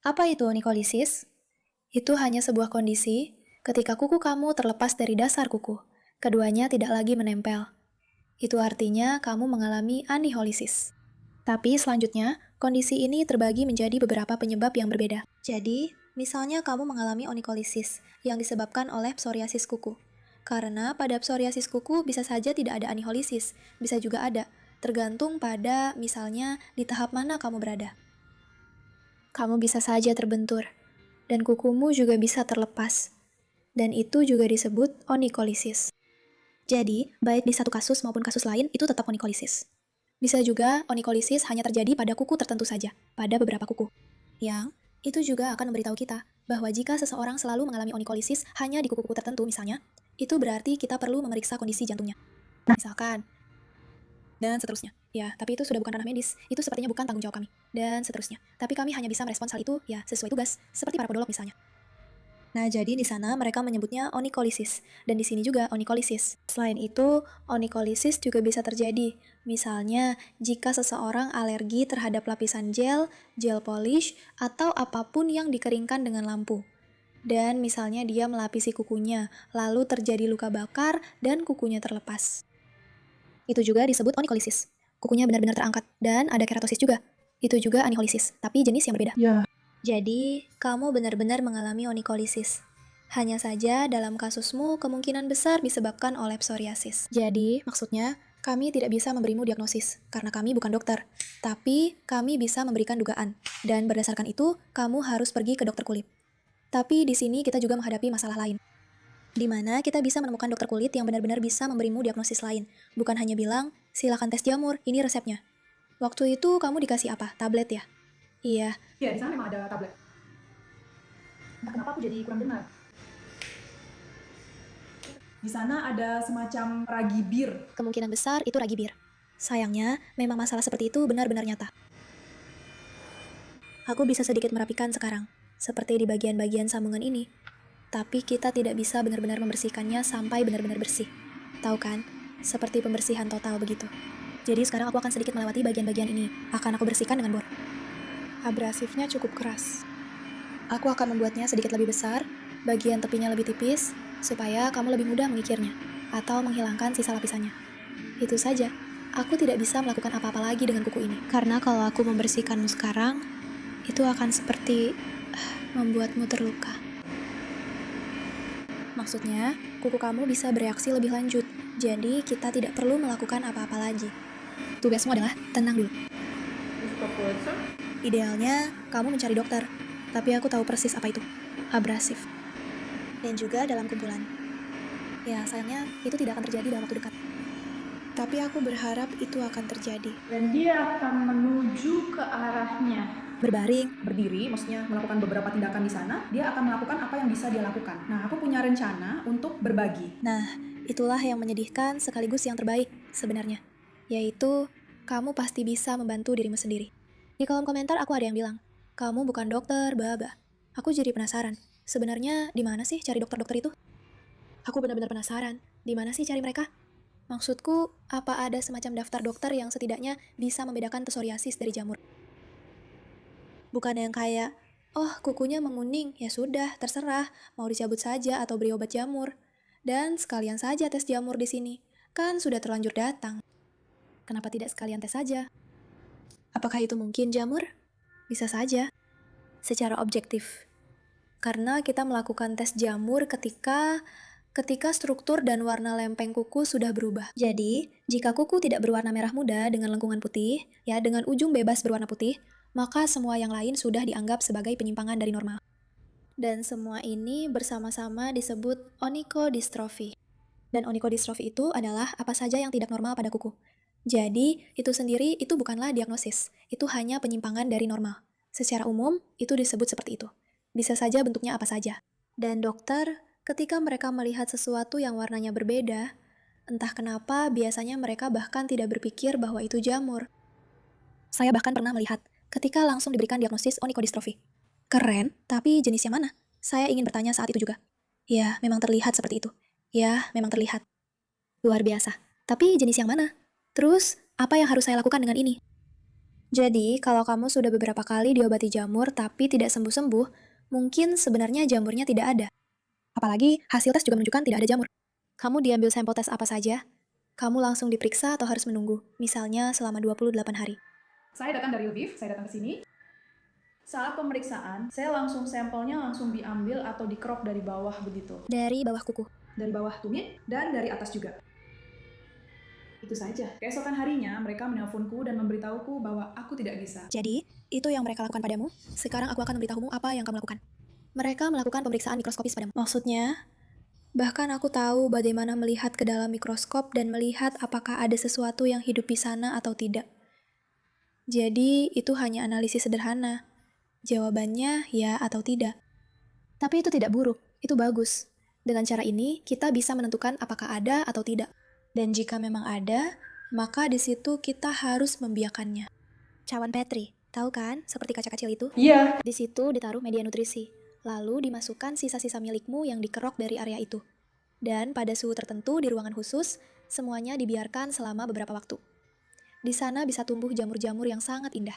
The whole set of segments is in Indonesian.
Apa itu onikolisis? Itu hanya sebuah kondisi ketika kuku kamu terlepas dari dasar kuku. Keduanya tidak lagi menempel. Itu artinya kamu mengalami aniholisis. Tapi selanjutnya, kondisi ini terbagi menjadi beberapa penyebab yang berbeda. Jadi, misalnya kamu mengalami onikolisis yang disebabkan oleh psoriasis kuku. Karena pada psoriasis kuku bisa saja tidak ada aniholisis, bisa juga ada, tergantung pada misalnya di tahap mana kamu berada. Kamu bisa saja terbentur, dan kukumu juga bisa terlepas. Dan itu juga disebut onikolisis. Jadi, baik di satu kasus maupun kasus lain, itu tetap onikolisis. Bisa juga onikolisis hanya terjadi pada kuku tertentu saja, pada beberapa kuku. Yang itu juga akan memberitahu kita bahwa jika seseorang selalu mengalami onikolisis hanya di kuku-kuku tertentu misalnya, itu berarti kita perlu memeriksa kondisi jantungnya. Misalkan, dan seterusnya. Ya, tapi itu sudah bukan ranah medis, itu sepertinya bukan tanggung jawab kami, dan seterusnya. Tapi kami hanya bisa merespons hal itu, ya, sesuai tugas, seperti para podolog misalnya. Nah, jadi di sana mereka menyebutnya onikolisis, dan di sini juga onikolisis. Selain itu, onikolisis juga bisa terjadi. Misalnya, jika seseorang alergi terhadap lapisan gel, gel polish, atau apapun yang dikeringkan dengan lampu. Dan misalnya dia melapisi kukunya, lalu terjadi luka bakar dan kukunya terlepas. Itu juga disebut onikolisis. Kukunya benar-benar terangkat, dan ada keratosis juga. Itu juga aniholisis, tapi jenis yang berbeda. Ya, Jadi, kamu benar-benar mengalami onikolisis. Hanya saja dalam kasusmu kemungkinan besar disebabkan oleh psoriasis. Jadi, maksudnya, kami tidak bisa memberimu diagnosis, karena kami bukan dokter. Tapi, kami bisa memberikan dugaan. Dan berdasarkan itu, kamu harus pergi ke dokter kulit. Tapi di sini kita juga menghadapi masalah lain. Di mana kita bisa menemukan dokter kulit yang benar-benar bisa memberimu diagnosis lain. Bukan hanya bilang, silakan tes jamur, ini resepnya. Waktu itu kamu dikasih apa? Tablet ya? Iya, ya di sana memang ada tablet. Entah kenapa aku jadi kurang dengar. Di sana ada semacam ragi bir. kemungkinan besar itu ragi bir. Sayangnya, memang masalah seperti itu benar-benar nyata. Aku bisa sedikit merapikan sekarang, seperti di bagian-bagian sambungan ini. Tapi kita tidak bisa benar-benar membersihkannya sampai benar-benar bersih. Tahu kan? Seperti pembersihan total begitu. Jadi sekarang aku akan sedikit melewati bagian-bagian ini. Akan aku bersihkan dengan bor. Abrasifnya cukup keras. Aku akan membuatnya sedikit lebih besar, bagian tepinya lebih tipis, supaya kamu lebih mudah mengikirnya, atau menghilangkan sisa lapisannya. Itu saja. Aku tidak bisa melakukan apa-apa lagi dengan kuku ini. Karena kalau aku membersihkanmu sekarang, itu akan seperti membuatmu terluka. Maksudnya, kuku kamu bisa bereaksi lebih lanjut. Jadi, kita tidak perlu melakukan apa-apa lagi. Tugasmu adalah tenang dulu. Idealnya, kamu mencari dokter. Tapi aku tahu persis apa itu. Abrasif. Dan juga dalam kumpulan. Ya, sayangnya itu tidak akan terjadi dalam waktu dekat. Tapi aku berharap itu akan terjadi. Dan dia akan menuju ke arahnya. Berbaring, Berdiri, maksudnya melakukan beberapa tindakan di sana, dia akan melakukan apa yang bisa dia lakukan. Nah, aku punya rencana untuk berbagi. nah, itulah yang menyedihkan sekaligus yang terbaik sebenarnya. Yaitu, kamu pasti bisa membantu dirimu sendiri. Di kolom komentar aku ada yang bilang, kamu bukan dokter, baba. Aku jadi penasaran, sebenarnya di mana sih cari dokter-dokter itu? Aku benar-benar penasaran, di mana sih cari mereka? Maksudku, apa ada semacam daftar dokter yang setidaknya bisa membedakan psoriasis dari jamur? Bukan yang kayak, oh kukunya menguning, ya sudah, terserah, mau dicabut saja atau beri obat jamur. Dan sekalian saja tes jamur di sini, kan sudah terlanjur datang. Kenapa tidak sekalian tes saja? Apakah itu mungkin jamur? Bisa saja, secara objektif. Karena kita melakukan tes jamur ketika struktur dan warna lempeng kuku sudah berubah. Jadi, jika kuku tidak berwarna merah muda dengan lengkungan putih, ya dengan ujung bebas berwarna putih, maka semua yang lain sudah dianggap sebagai penyimpangan dari normal. Dan semua ini bersama-sama disebut onikodistrofi. Dan onikodistrofi itu adalah apa saja yang tidak normal pada kuku. Jadi, itu sendiri itu bukanlah diagnosis, itu hanya penyimpangan dari normal. Secara umum, itu disebut seperti itu. Bisa saja bentuknya apa saja. Dan dokter, ketika mereka melihat sesuatu yang warnanya berbeda, entah kenapa biasanya mereka bahkan tidak berpikir bahwa itu jamur. Saya bahkan pernah melihat ketika langsung diberikan diagnosis onikodistrofi. Keren, tapi jenis yang mana? Saya ingin bertanya saat itu juga. Ya, memang terlihat seperti itu. Ya, memang terlihat. Luar biasa. Tapi jenis yang mana? Terus, apa yang harus saya lakukan dengan ini? Jadi, kalau kamu sudah beberapa kali diobati jamur tapi tidak sembuh-sembuh, mungkin sebenarnya jamurnya tidak ada. Apalagi, hasil tes juga menunjukkan tidak ada jamur. Kamu diambil sampel tes apa saja, kamu langsung diperiksa atau harus menunggu, misalnya selama 28 hari. Saya datang dari Lviv, saya datang ke sini. Saat pemeriksaan, saya langsung sampelnya langsung diambil atau dikerok dari bawah begitu. Dari bawah kuku. Dari bawah tumit dan dari atas juga. Itu saja. Keesokan harinya mereka menelponku dan memberitahuku bahwa aku tidak bisa. Jadi, itu yang mereka lakukan padamu. Sekarang aku akan memberitahumu apa yang kamu lakukan. Mereka melakukan pemeriksaan mikroskopis padamu. Maksudnya, bahkan aku tahu bagaimana melihat ke dalam mikroskop dan melihat apakah ada sesuatu yang hidup di sana atau tidak. Jadi, itu hanya analisis sederhana. Jawabannya ya atau tidak. Tapi itu tidak buruk, itu bagus. Dengan cara ini, kita bisa menentukan apakah ada atau tidak. Dan jika memang ada, maka di situ kita harus membiarkannya. Cawan Petri, tahu kan? Seperti kaca kecil itu. Iya. Di situ ditaruh media nutrisi, lalu dimasukkan sisa-sisa milikmu yang dikerok dari area itu. Dan pada suhu tertentu di ruangan khusus, semuanya dibiarkan selama beberapa waktu. Di sana bisa tumbuh jamur-jamur yang sangat indah.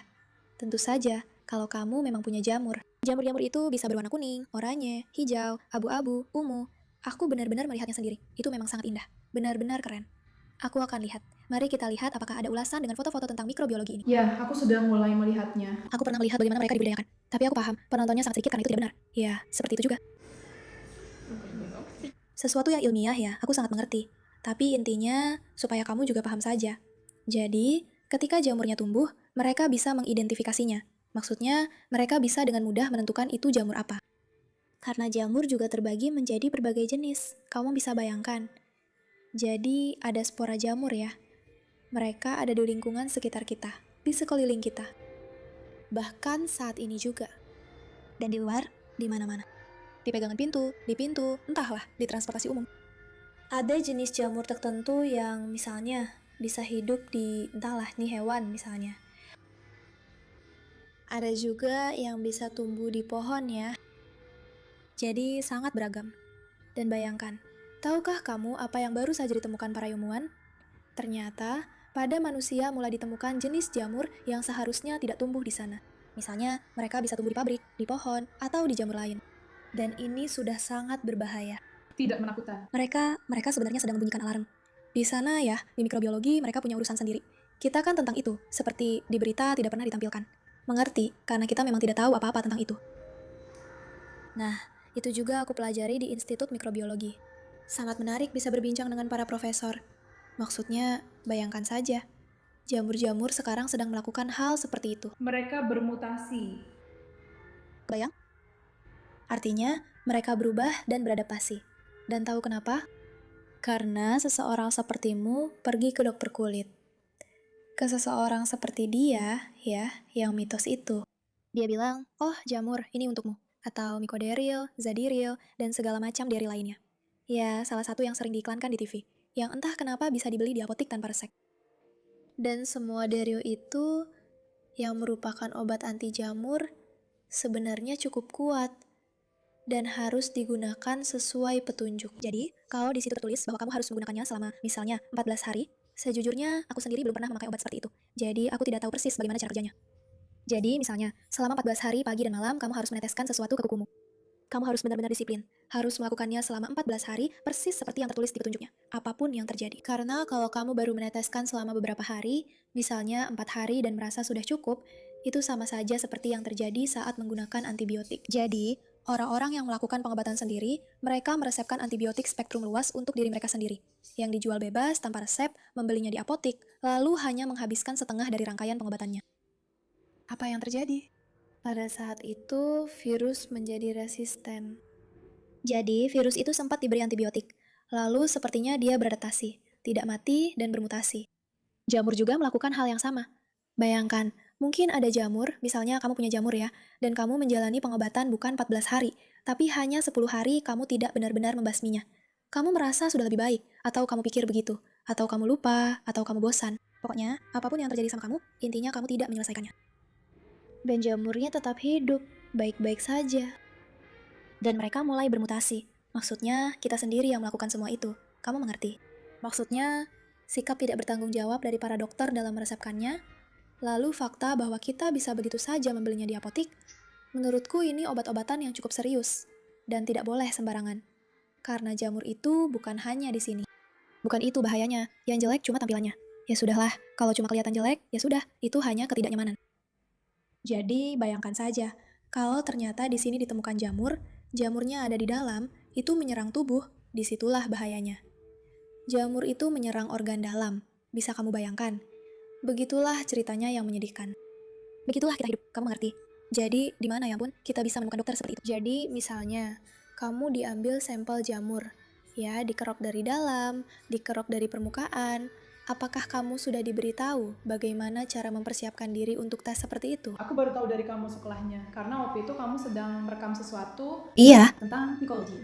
Tentu saja, kalau kamu memang punya jamur. Jamur-jamur itu bisa berwarna kuning, oranye, hijau, abu-abu, ungu. Aku benar-benar melihatnya sendiri. Itu memang sangat indah. Benar-benar keren. Aku akan lihat. Mari kita lihat apakah ada ulasan dengan foto-foto tentang mikrobiologi ini. Ya, aku sudah mulai melihatnya. Aku pernah melihat bagaimana mereka dibudidayakan. Tapi aku paham, penontonnya sangat sedikit karena itu tidak benar. Ya, seperti itu juga. Sesuatu yang ilmiah ya, aku sangat mengerti. Tapi intinya, supaya kamu juga paham saja. Jadi, ketika jamurnya tumbuh, mereka bisa mengidentifikasinya. Maksudnya, mereka bisa dengan mudah menentukan itu jamur apa. Karena jamur juga terbagi menjadi berbagai jenis, kamu bisa bayangkan. Jadi, ada spora jamur ya. Mereka ada di lingkungan sekitar kita, di sekeliling kita. Bahkan saat ini juga. Dan di luar, di mana-mana. Di pegangan pintu, entahlah, di transportasi umum. Ada jenis jamur tertentu yang misalnya bisa hidup di, entahlah, nih hewan misalnya. Ada juga yang bisa tumbuh di pohon ya. Jadi sangat beragam. Dan bayangkan, tahukah kamu apa yang baru saja ditemukan para ilmuwan? Ternyata, pada manusia mulai ditemukan jenis jamur yang seharusnya tidak tumbuh di sana. Misalnya, mereka bisa tumbuh di pabrik, di pohon, atau di jamur lain. Dan ini sudah sangat berbahaya. Tidak menakutkan. Mereka sebenarnya sedang membunyikan alarm. Di sana ya, di mikrobiologi mereka punya urusan sendiri. Kita kan tentang itu, seperti di berita tidak pernah ditampilkan. Mengerti, karena kita memang tidak tahu apa-apa tentang itu. Nah, itu juga aku pelajari di Institut Mikrobiologi. Sangat menarik bisa berbincang dengan para profesor. Maksudnya, bayangkan saja, jamur-jamur sekarang sedang melakukan hal seperti itu. Mereka bermutasi. Bayang? Artinya, mereka berubah dan beradaptasi. Dan tahu kenapa? Karena seseorang sepertimu pergi ke dokter kulit. Ke seseorang seperti dia, ya, yang mitos itu. Dia bilang, oh jamur, ini untukmu. Atau Mycoderil, Zadiril, dan segala macam deri lainnya. Ya, salah satu yang sering diiklankan di TV. Yang entah kenapa bisa dibeli di apotik tanpa resep. Dan semua deril itu, yang merupakan obat anti jamur, sebenarnya cukup kuat. Dan harus digunakan sesuai petunjuk. Jadi, kalau di situ tertulis bahwa kamu harus menggunakannya selama misalnya 14 hari, sejujurnya aku sendiri belum pernah memakai obat seperti itu. Jadi, aku tidak tahu persis bagaimana cara kerjanya. Jadi, misalnya, selama 14 hari pagi dan malam kamu harus meneteskan sesuatu ke kukumu. Kamu harus benar-benar disiplin. Harus melakukannya selama 14 hari persis seperti yang tertulis di petunjuknya. Apapun yang terjadi. Karena kalau kamu baru meneteskan selama beberapa hari, misalnya 4 hari dan merasa sudah cukup, itu sama saja seperti yang terjadi saat menggunakan antibiotik. Jadi, orang-orang yang melakukan pengobatan sendiri, mereka meresepkan antibiotik spektrum luas untuk diri mereka sendiri, yang dijual bebas tanpa resep, membelinya di apotik, lalu hanya menghabiskan setengah dari rangkaian pengobatannya. Apa yang terjadi? Pada saat itu, virus menjadi resisten. Jadi, virus itu sempat diberi antibiotik, lalu sepertinya dia beradaptasi, tidak mati dan bermutasi. Jamur juga melakukan hal yang sama. Bayangkan, mungkin ada jamur, misalnya kamu punya jamur ya, dan kamu menjalani pengobatan bukan 14 hari, tapi hanya 10 hari kamu tidak benar-benar membasminya. Kamu merasa sudah lebih baik, atau kamu pikir begitu, atau kamu lupa, atau kamu bosan. Pokoknya, apapun yang terjadi sama kamu, intinya kamu tidak menyelesaikannya. Dan jamurnya tetap hidup, baik-baik saja. Dan mereka mulai bermutasi. Maksudnya, kita sendiri yang melakukan semua itu. Kamu mengerti? Maksudnya, sikap tidak bertanggung jawab dari para dokter dalam meresepkannya, Lalu fakta bahwa kita bisa begitu saja membelinya di apotik, menurutku ini obat-obatan yang cukup serius dan tidak boleh sembarangan. Karena jamur itu bukan hanya di sini. Bukan itu bahayanya, yang jelek cuma tampilannya. Ya sudahlah, kalau cuma kelihatan jelek, ya sudah, itu hanya ketidaknyamanan. Jadi bayangkan saja, kalau ternyata di sini ditemukan jamur, jamurnya ada di dalam, itu menyerang tubuh, disitulah bahayanya. Jamur itu menyerang organ dalam, bisa kamu bayangkan. Begitulah ceritanya yang menyedihkan. Begitulah kita hidup, kamu mengerti? Jadi, di mana ya pun kita bisa menemukan dokter seperti itu. Jadi, misalnya, kamu diambil sampel jamur, ya, dikerok dari dalam, dikerok dari permukaan. Apakah kamu sudah diberitahu bagaimana cara mempersiapkan diri untuk tes seperti itu? Aku baru tahu dari kamu sekolahnya, karena waktu itu kamu sedang merekam sesuatu Iya, tentang psikologi.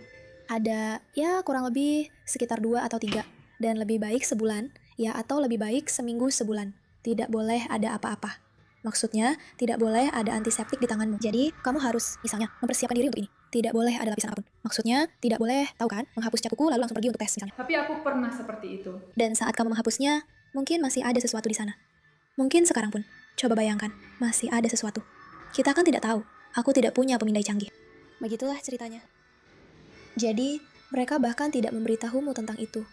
ada ya kurang lebih sekitar 2 atau 3. Dan lebih baik sebulan, ya atau lebih baik seminggu sebulan. Tidak boleh ada apa-apa. Maksudnya, tidak boleh ada antiseptik di tanganmu. Jadi, kamu harus, misalnya, mempersiapkan diri untuk ini. Tidak boleh ada lapisan apapun. Maksudnya, tidak boleh, tahu kan, menghapus cat kuku lalu langsung pergi untuk tes, misalnya. Tapi aku pernah seperti itu. Dan saat kamu menghapusnya, mungkin masih ada sesuatu di sana. Mungkin sekarang pun. Coba bayangkan, masih ada sesuatu. Kita kan tidak tahu. Aku tidak punya pemindai canggih. Begitulah ceritanya. Jadi, mereka bahkan tidak memberitahumu tentang itu.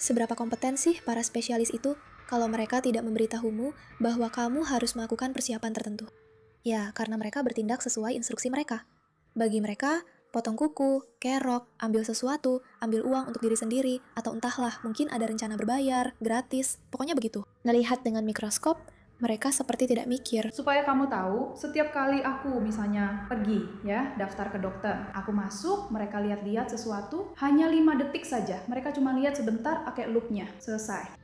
Seberapa kompeten sih para spesialis itu kalau mereka tidak memberitahumu bahwa kamu harus melakukan persiapan tertentu? Ya, karena mereka bertindak sesuai instruksi mereka. Bagi mereka, potong kuku, kerok, ambil sesuatu, ambil uang untuk diri sendiri, atau entahlah, mungkin ada rencana berbayar, gratis, pokoknya begitu. Melihat dengan mikroskop, mereka seperti tidak mikir. Supaya kamu tahu, setiap kali aku misalnya pergi ya, daftar ke dokter, aku masuk, mereka lihat-lihat sesuatu, hanya 5 detik saja. Mereka cuma lihat sebentar, pakai loop-nya, selesai.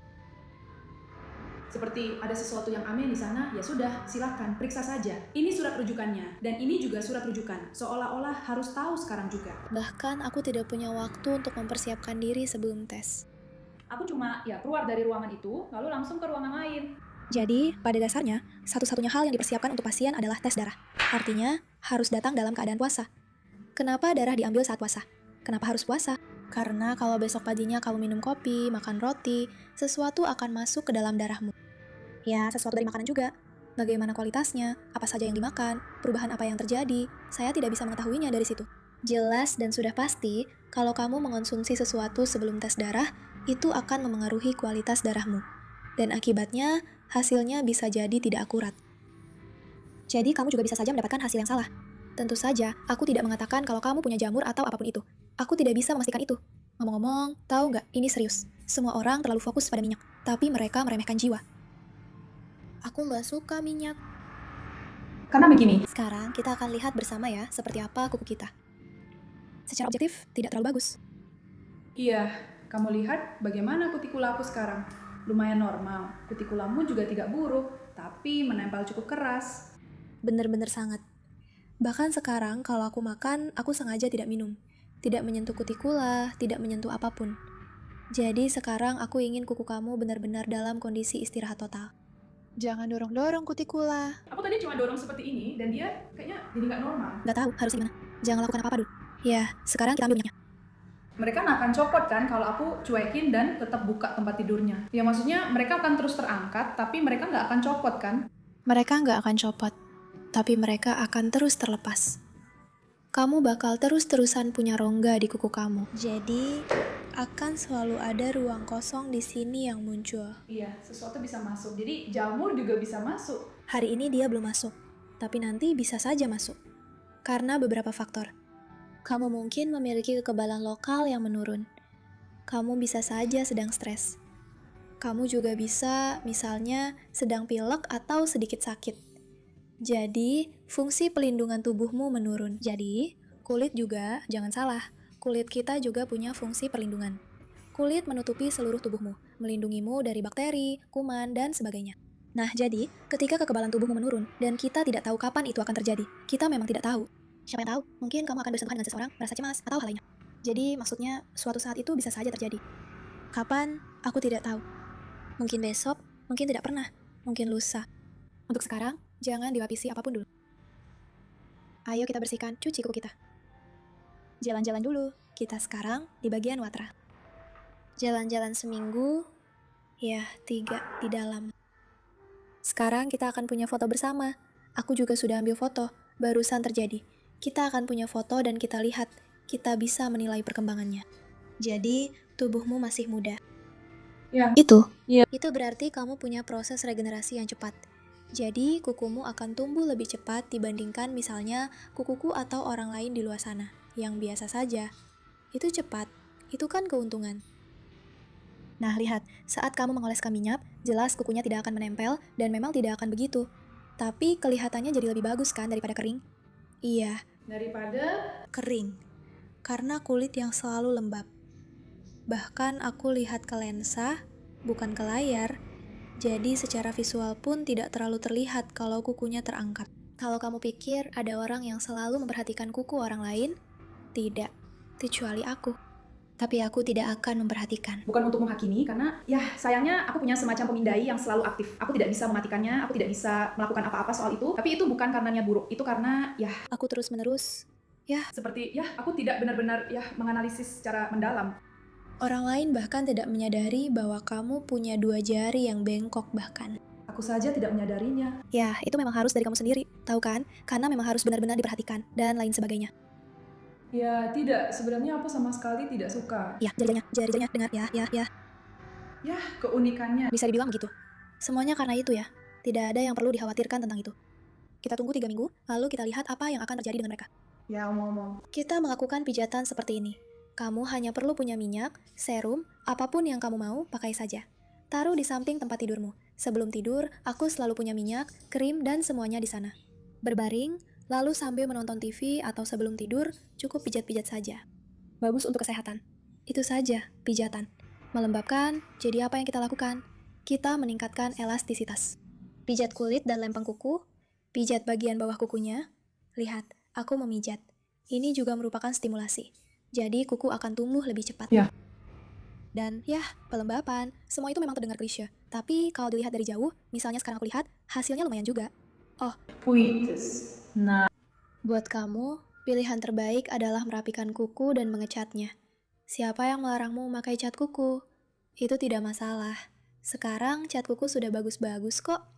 Seperti ada sesuatu yang aneh di sana, ya sudah, silakan periksa saja. Ini surat rujukannya, dan ini juga surat rujukan. Seolah-olah harus tahu sekarang juga. Bahkan aku tidak punya waktu untuk mempersiapkan diri sebelum tes. Aku cuma ya keluar dari ruangan itu, lalu langsung ke ruangan lain. Jadi, pada dasarnya, satu-satunya hal yang dipersiapkan untuk pasien adalah tes darah. Artinya, harus datang dalam keadaan puasa. Kenapa darah diambil saat puasa? Kenapa harus puasa? Karena kalau besok paginya kamu minum kopi, makan roti, sesuatu akan masuk ke dalam darahmu. Ya, sesuatu dari makanan juga. Bagaimana kualitasnya, apa saja yang dimakan, perubahan apa yang terjadi, saya tidak bisa mengetahuinya dari situ. Jelas dan sudah pasti, kalau kamu mengonsumsi sesuatu sebelum tes darah, itu akan memengaruhi kualitas darahmu. Dan akibatnya, hasilnya bisa jadi tidak akurat. Jadi kamu juga bisa saja mendapatkan hasil yang salah. Tentu saja, aku tidak mengatakan kalau kamu punya jamur atau apapun itu. Aku tidak bisa memastikan itu. Ngomong-ngomong, tahu nggak, ini serius. Semua orang terlalu fokus pada minyak, tapi mereka meremehkan jiwa. Aku nggak suka minyak. Karena begini, Sekarang kita akan lihat bersama ya, seperti apa kuku kita. Secara objektif, tidak terlalu bagus. iya, kamu lihat bagaimana kutikulaku sekarang. Lumayan normal, kutikulamu juga tidak buruk, tapi menempel cukup keras. Bener-bener sangat. Bahkan sekarang kalau aku makan, aku sengaja tidak minum. Tidak menyentuh kutikula, tidak menyentuh apapun. Jadi sekarang aku ingin kuku kamu benar-benar dalam kondisi istirahat total. Jangan dorong-dorong kutikula. Aku tadi cuma dorong seperti ini, dan dia kayaknya jadi nggak normal. Gak tahu harus gimana. Jangan lakukan apa-apa dulu. Ya, sekarang kita ambil minyaknya. Mereka nggak akan copot kan kalau aku cuekin dan tetap buka tempat tidurnya. Ya maksudnya mereka akan terus terangkat, tapi mereka nggak akan copot kan? Mereka nggak akan copot, tapi mereka akan terus terlepas. Kamu bakal terus-terusan punya rongga di kuku kamu. Jadi, akan selalu ada ruang kosong di sini yang muncul. Iya, sesuatu bisa masuk. Jadi jamur juga bisa masuk. Hari ini dia belum masuk, tapi nanti bisa saja masuk. Karena beberapa faktor. Kamu mungkin memiliki kekebalan lokal yang menurun. Kamu bisa saja sedang stres. Kamu juga bisa, misalnya, sedang pilek atau sedikit sakit. Jadi, fungsi pelindungan tubuhmu menurun. Jadi, kulit juga, jangan salah, kulit kita juga punya fungsi perlindungan. Kulit menutupi seluruh tubuhmu, melindungimu dari bakteri, kuman, dan sebagainya. Nah, jadi, ketika kekebalan tubuhmu menurun, dan kita tidak tahu kapan itu akan terjadi, kita memang tidak tahu. Siapa yang tahu? Mungkin kamu akan bersentuhan dengan seseorang, merasa cemas, atau hal lainnya. Jadi, maksudnya, suatu saat itu bisa saja terjadi. Kapan? Aku tidak tahu. Mungkin besok, mungkin tidak pernah, mungkin lusa. Untuk sekarang, jangan dilapisi apapun dulu. Ayo kita bersihkan, cuci kuku kita. Jalan-jalan dulu, kita sekarang di bagian watra. Jalan-jalan seminggu, ya 3 di dalam. Sekarang kita akan punya foto bersama. Aku juga sudah ambil foto, barusan terjadi. Kita akan punya foto dan kita lihat, kita bisa menilai perkembangannya. Jadi, tubuhmu masih muda. Ya. Itu. Iya. Itu berarti kamu punya proses regenerasi yang cepat. Jadi, kukumu akan tumbuh lebih cepat dibandingkan misalnya kukuku atau orang lain di luar sana, yang biasa saja. Itu cepat, itu kan keuntungan. Nah, lihat, saat kamu mengoleskan minyak, jelas kukunya tidak akan menempel dan memang tidak akan begitu. Tapi kelihatannya jadi lebih bagus kan daripada kering? Iya, Daripada kering. Karena kulit yang selalu lembab. Bahkan aku lihat ke lensa, bukan ke layar. Jadi secara visual pun tidak terlalu terlihat kalau kukunya terangkat. Kalau kamu pikir ada orang yang selalu memperhatikan kuku orang lain, tidak, kecuali aku. Tapi aku tidak akan memperhatikan. bukan untuk menghakimi, karena ya sayangnya aku punya semacam pemindai yang selalu aktif. Aku tidak bisa mematikannya, aku tidak bisa melakukan apa-apa soal itu. Tapi itu bukan karena niat buruk, itu karena ya Aku terus-menerus, seperti ya aku tidak benar-benar ya menganalisis secara mendalam. orang lain bahkan tidak menyadari bahwa kamu punya 2 jari yang bengkok bahkan. Aku saja tidak menyadarinya. Ya, itu memang harus dari kamu sendiri, tahu kan? Karena memang harus benar-benar diperhatikan, dan lain sebagainya. Ya, tidak. Sebenarnya aku sama sekali tidak suka. Ya, jari-jarinya, dengar, ya. Ya, keunikannya. Bisa dibilang begitu. Semuanya karena itu ya. Tidak ada yang perlu dikhawatirkan tentang itu. Kita tunggu 3 minggu, lalu kita lihat apa yang akan terjadi dengan mereka. Ya, omong-omong. Kita melakukan pijatan seperti ini. Kamu hanya perlu punya minyak, serum, apapun yang kamu mau, pakai saja. Taruh di samping tempat tidurmu. Sebelum tidur, aku selalu punya minyak, krim, dan semuanya di sana. Berbaring, lalu sambil menonton TV atau sebelum tidur, cukup pijat-pijat saja. Bagus untuk kesehatan. Itu saja, pijatan. Melembabkan, jadi apa yang kita lakukan? Kita meningkatkan elastisitas. Pijat kulit dan lempeng kuku, pijat bagian bawah kukunya. Lihat, aku memijat. Ini juga merupakan stimulasi. Jadi kuku akan tumbuh lebih cepat. Ya. Dan ya, pelembapan, semua itu memang terdengar klise. Tapi kalau dilihat dari jauh, misalnya sekarang aku lihat, hasilnya lumayan juga. Puitis. Nah, Buat kamu, pilihan terbaik adalah merapikan kuku dan mengecatnya. Siapa yang melarangmu memakai cat kuku? Itu tidak masalah. Sekarang cat kuku sudah bagus-bagus kok.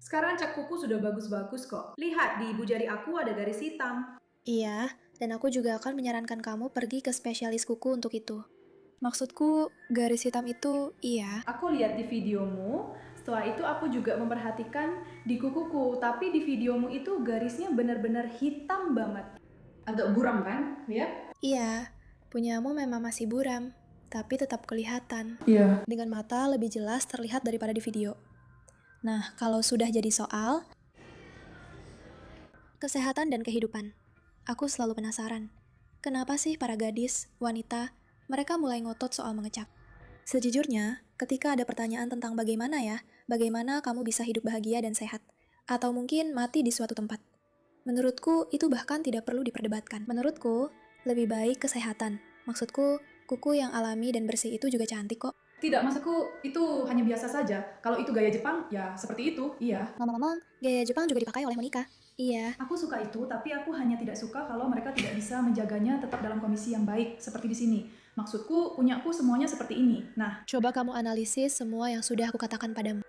Sekarang cat kuku sudah bagus-bagus kok. Lihat, di ibu jari aku ada garis hitam. Iya, dan aku juga akan menyarankan kamu pergi ke spesialis kuku untuk itu. Maksudku, garis hitam itu, iya. Aku lihat di videomu, setelah itu aku juga memperhatikan di kukuku. Tapi di videomu itu garisnya benar-benar hitam banget. agak buram kan? Ya? Iya, punyamu memang masih buram, tapi tetap kelihatan. Iya. Dengan mata lebih jelas terlihat daripada di video. Nah, kalau sudah jadi soal kesehatan dan kehidupan, aku selalu penasaran. Kenapa sih para gadis, wanita, mereka mulai ngotot soal mengecap? Sejujurnya, ketika ada pertanyaan tentang bagaimana kamu bisa hidup bahagia dan sehat, atau mungkin mati di suatu tempat. Menurutku, itu bahkan tidak perlu diperdebatkan. Menurutku, lebih baik kesehatan. Maksudku, kuku yang alami dan bersih itu juga cantik kok. Tidak, maksudku itu hanya biasa saja. Kalau itu gaya Jepang, ya seperti itu, iya. Ngomong-ngomong, gaya Jepang juga dipakai oleh Monica. Iya. Aku suka itu, tapi aku hanya tidak suka kalau mereka tidak bisa menjaganya tetap dalam kondisi yang baik, seperti di sini. Maksudku, punyaku semuanya seperti ini. Nah, Coba kamu analisis semua yang sudah aku katakan padamu.